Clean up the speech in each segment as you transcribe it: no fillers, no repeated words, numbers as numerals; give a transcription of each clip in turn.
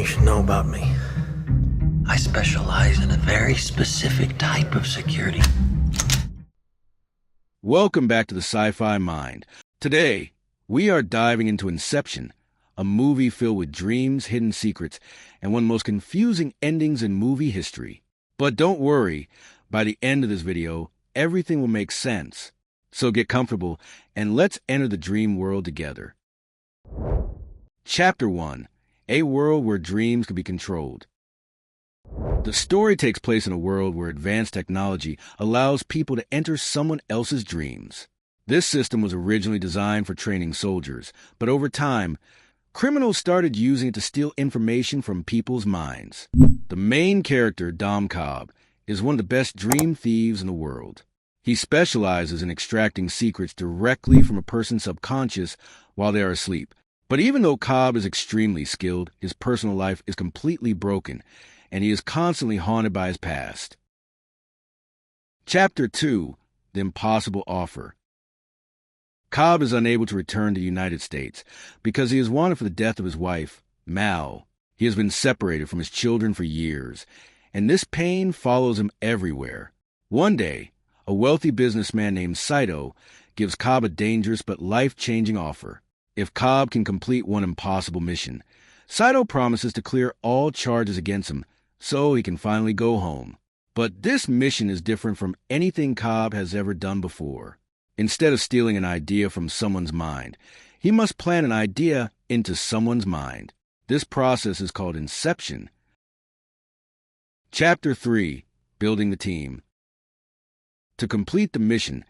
should know about me. I specialize in a very specific type of security. Welcome back to the Sci-Fi Mind. Today, we are diving into Inception, a movie filled with dreams, hidden secrets, and one of the most confusing endings in movie history. But don't worry, by the end of this video, everything will make sense. So get comfortable, and let's enter the dream world together. Chapter 1. A world where dreams can be controlled. The story takes place in a world where advanced technology allows people to enter someone else's dreams. This system was originally designed for training soldiers, but over time, criminals started using it to steal information from people's minds. The main character, Dom Cobb, is one of the best dream thieves in the world. He specializes in extracting secrets directly from a person's subconscious while they are asleep. But even though Cobb is extremely skilled, his personal life is completely broken, and he is constantly haunted by his past. Chapter 2. The Impossible Offer. Cobb is unable to return to the United States because he is wanted for the death of his wife, Mal. He has been separated from his children for years, and this pain follows him everywhere. One day, a wealthy businessman named Saito gives Cobb a dangerous but life-changing offer. If Cobb can complete one impossible mission, Saito promises to clear all charges against him so he can finally go home. But this mission is different from anything Cobb has ever done before. Instead of stealing an idea from someone's mind, he must plant an idea into someone's mind. This process is called Inception. Chapter 3. Building the Team. To complete the mission,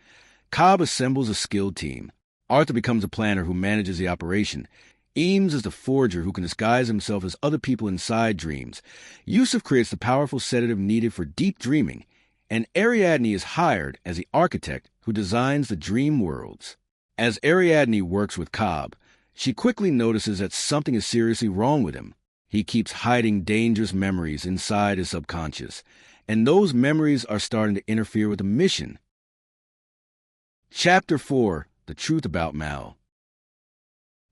Cobb assembles a skilled team. Arthur becomes a planner who manages the operation. Eames is the forger who can disguise himself as other people inside dreams. Yusuf creates the powerful sedative needed for deep dreaming. And Ariadne is hired as the architect who designs the dream worlds. As Ariadne works with Cobb, she quickly notices that something is seriously wrong with him. He keeps hiding dangerous memories inside his subconscious, and those memories are starting to interfere with the mission. Chapter 4. The Truth About Mal.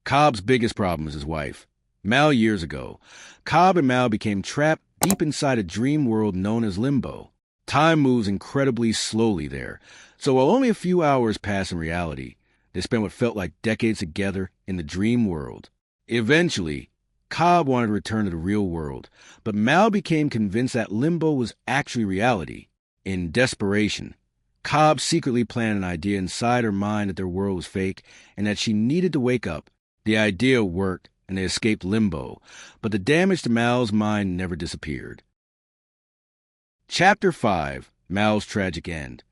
Cobb's biggest problem is his wife. Mal years ago, Cobb and Mal became trapped deep inside a dream world known as Limbo. Time moves incredibly slowly there, so while only a few hours pass in reality, they spent what felt like decades together in the dream world. Eventually, Cobb wanted to return to the real world, but Mal became convinced that Limbo was actually reality. In desperation, Cobb secretly planned an idea inside her mind that their world was fake and that she needed to wake up. The idea worked, and they escaped Limbo, but the damage to Mal's mind never disappeared. Chapter 5. Mal's Tragic End.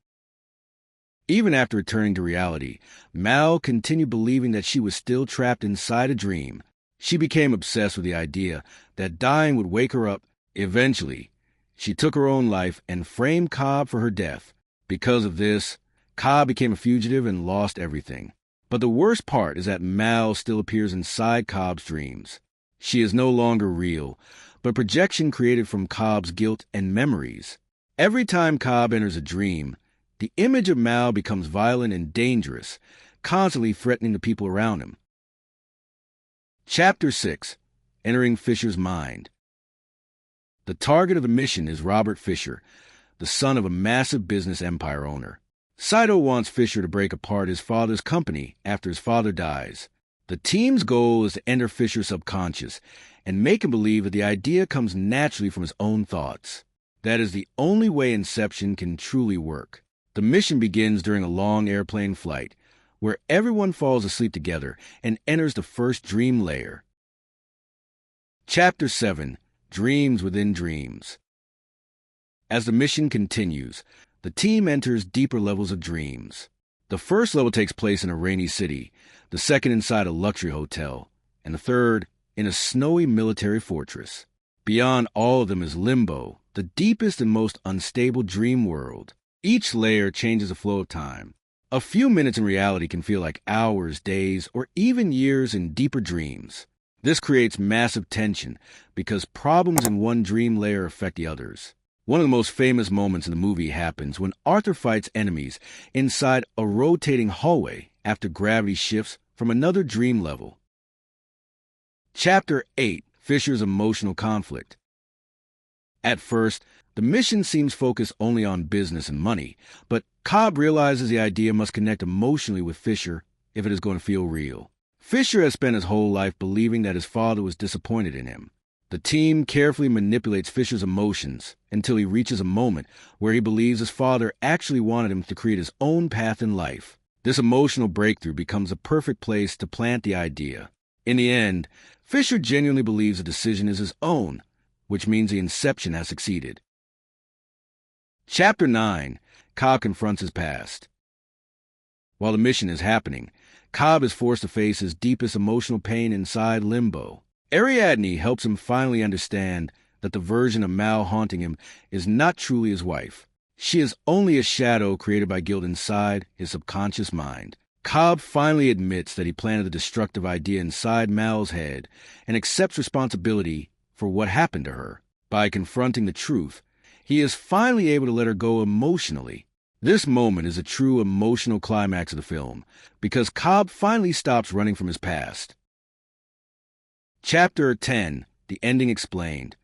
Even after returning to reality, Mal continued believing that she was still trapped inside a dream. She became obsessed with the idea that dying would wake her up. Eventually, she took her own life and framed Cobb for her death. Because of this, Cobb became a fugitive and lost everything. But the worst part is that Mal still appears inside Cobb's dreams. She is no longer real, but a projection created from Cobb's guilt and memories. Every time Cobb enters a dream, the image of Mal becomes violent and dangerous, constantly threatening the people around him. Chapter 6. Entering Fisher's Mind. The target of the mission is Robert Fisher, the son of a massive business empire owner. Saito wants Fisher to break apart his father's company after his father dies. The team's goal is to enter Fisher's subconscious and make him believe that the idea comes naturally from his own thoughts. That is the only way Inception can truly work. The mission begins during a long airplane flight, where everyone falls asleep together and enters the first dream layer. Chapter 7. Dreams Within Dreams. As the mission continues, the team enters deeper levels of dreams. The first level takes place in a rainy city, the second inside a luxury hotel, and the third in a snowy military fortress. Beyond all of them is Limbo, the deepest and most unstable dream world. Each layer changes the flow of time. A few minutes in reality can feel like hours, days, or even years in deeper dreams. This creates massive tension because problems in one dream layer affect the others. One of the most famous moments in the movie happens when Arthur fights enemies inside a rotating hallway after gravity shifts from another dream level. Chapter 8. Fisher's emotional conflict. At first, the mission seems focused only on business and money, but Cobb realizes the idea must connect emotionally with Fisher if it is going to feel real. Fisher has spent his whole life believing that his father was disappointed in him. The team carefully manipulates Fisher's emotions until he reaches a moment where he believes his father actually wanted him to create his own path in life. This emotional breakthrough becomes a perfect place to plant the idea. In the end, Fisher genuinely believes the decision is his own, which means the Inception has succeeded. Chapter 9. Cobb confronts his past. While the mission is happening, Cobb is forced to face his deepest emotional pain inside limbo. Ariadne helps him finally understand that the version of Mal haunting him is not truly his wife. She is only a shadow created by guilt inside his subconscious mind. Cobb finally admits that he planted the destructive idea inside Mal's head and accepts responsibility for what happened to her. By confronting the truth, he is finally able to let her go emotionally. This moment is a true emotional climax of the film because Cobb finally stops running from his past. Chapter 10. The Ending Explained.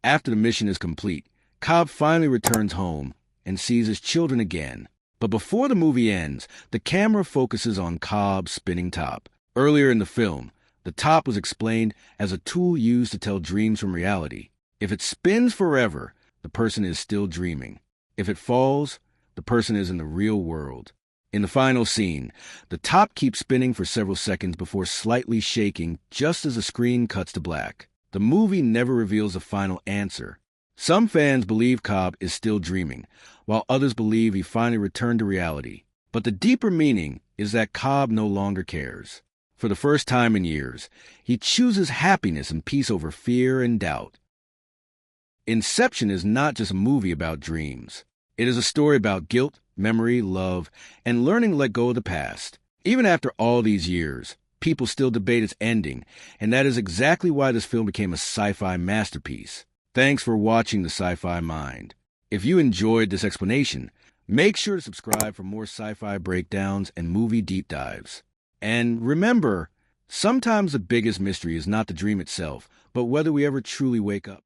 After the mission is complete, Cobb finally returns home and sees his children again. But before the movie ends, the camera focuses on Cobb's spinning top. Earlier in the film, the top was explained as a tool used to tell dreams from reality. If it spins forever, the person is still dreaming. If it falls, the person is in the real world. In the final scene, the top keeps spinning for several seconds before slightly shaking just as the screen cuts to black. The movie never reveals the final answer. Some fans believe Cobb is still dreaming, while others believe he finally returned to reality. But the deeper meaning is that Cobb no longer cares. For the first time in years, he chooses happiness and peace over fear and doubt. Inception is not just a movie about dreams. It is a story about guilt, memory, love, and learning to let go of the past. Even after all these years, people still debate its ending, and that is exactly why this film became a sci-fi masterpiece. Thanks for watching The Sci-Fi Mind. If you enjoyed this explanation, make sure to subscribe for more sci-fi breakdowns and movie deep dives. And remember, sometimes the biggest mystery is not the dream itself, but whether we ever truly wake up.